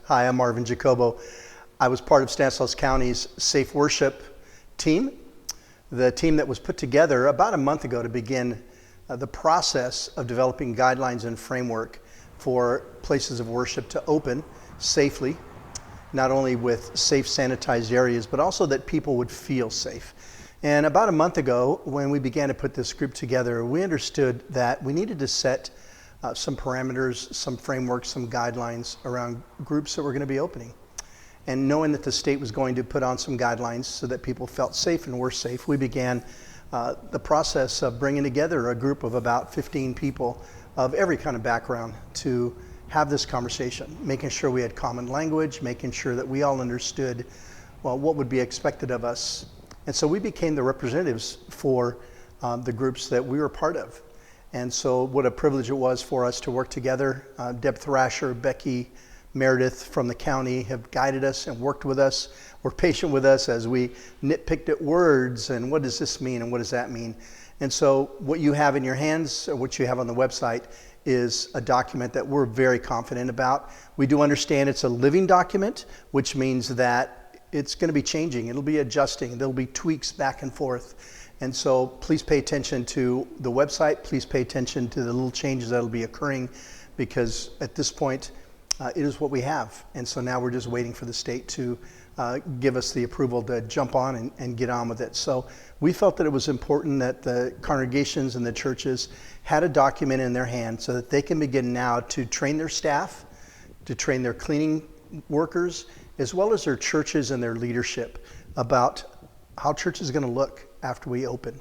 Hi, I'm Marvin Jacobo. I was part of Stanislaus County's Safe Worship team, the team that was put together about a month ago to begin the process of developing guidelines and framework for places of worship to open safely, not only with safe sanitized areas, but also that people would feel safe. And about a month ago, when we began to put this group together, we understood that we needed to set some parameters, some frameworks, some guidelines around groups that were going to be opening. And knowing that the state was going to put on some guidelines so that people felt safe and were safe, we began the process of bringing together a group of about 15 people of every kind of background to have this conversation, making sure we had common language, making sure that we all understood, well, what would be expected of us. And so we became the representatives for the groups that we were part of. And so what a privilege it was for us to work together. Deborah, Thrasher, Becky, Meredith from the county have guided us and worked with us, were patient with us as we nitpicked at words and what does this mean and what does that mean. And so what you have in your hands, or what you have on the website, is a document that we're very confident about. We do understand it's a living document, which means that it's going to be changing. It'll be adjusting. There'll be tweaks back and forth. And so please pay attention to the website. Please pay attention to the little changes that'll be occurring, because at this point, it is what we have. And so now we're just waiting for the state to give us the approval to jump on and get on with it. So we felt that it was important that the congregations and the churches had a document in their hand so that they can begin now to train their staff, to train their cleaning workers, as well as their churches and their leadership about how church is going to look after we open.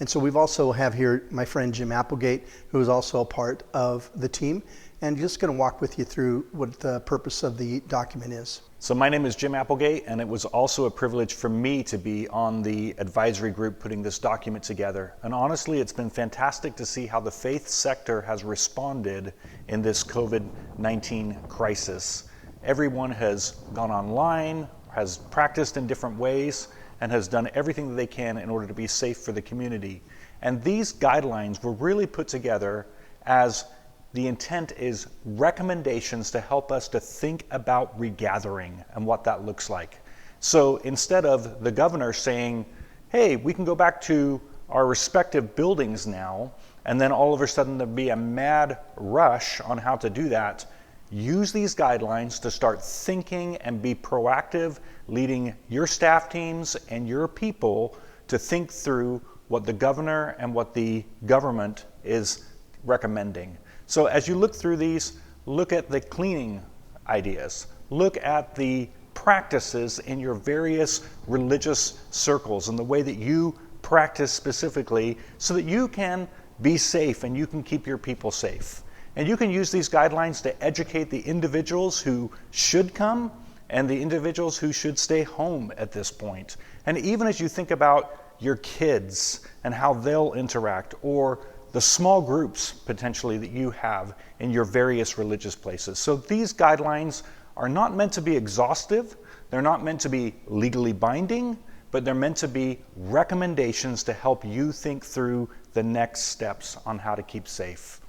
And so we've also have here my friend Jim Applegate, who is also a part of the team, and just going to walk with you through what the purpose of the document is. So my name is Jim Applegate, and it was also a privilege for me to be on the advisory group putting this document together. And honestly, it's been fantastic to see how the faith sector has responded in this COVID-19 crisis. Everyone has gone online, has practiced in different ways, and has done everything that they can in order to be safe for the community. And these guidelines were really put together as the intent is recommendations to help us to think about regathering and what that looks like. So instead of the governor saying, hey, we can go back to our respective buildings now, and then all of a sudden there'd be a mad rush on how to do that, use these guidelines to start thinking and be proactive, leading your staff teams and your people to think through what the governor and what the government is recommending. So as you look through these, look at the cleaning ideas, look at the practices in your various religious circles and the way that you practice specifically so that you can be safe and you can keep your people safe. And you can use these guidelines to educate the individuals who should come and the individuals who should stay home at this point. And even as you think about your kids and how they'll interact, or the small groups potentially that you have in your various religious places. So these guidelines are not meant to be exhaustive, they're not meant to be legally binding, but they're meant to be recommendations to help you think through the next steps on how to keep safe.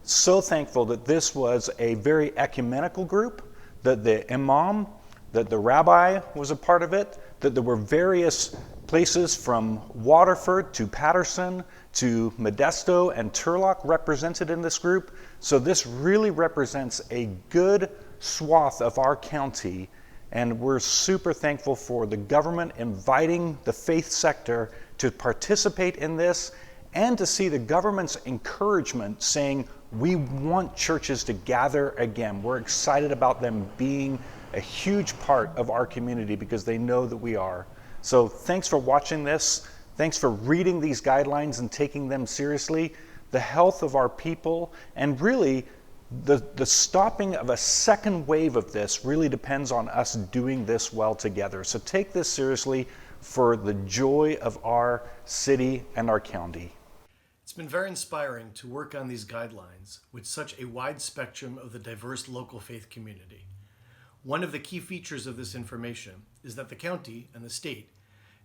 So thankful that this was a very ecumenical group, that the Imam, that the Rabbi was a part of it, that there were various places from Waterford to Patterson to Modesto and Turlock represented in this group. So this really represents a good swath of our county, and we're super thankful for the government inviting the faith sector to participate in this, and to see the government's encouragement saying, we want churches to gather again. We're excited about them being a huge part of our community because they know that we are. So thanks for watching this. Thanks for reading these guidelines and taking them seriously. The health of our people, and really the stopping of a second wave of this really depends on us doing this well together. So take this seriously for the joy of our city and our county. It's been very inspiring to work on these guidelines with such a wide spectrum of the diverse local faith community. One of the key features of this information is that the county and the state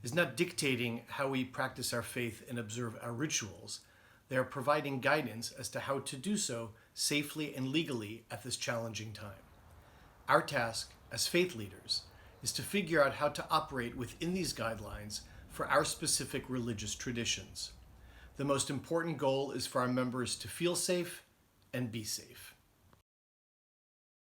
is not dictating how we practice our faith and observe our rituals. They are providing guidance as to how to do so safely and legally at this challenging time. Our task as faith leaders is to figure out how to operate within these guidelines for our specific religious traditions. The most important goal is for our members to feel safe and be safe.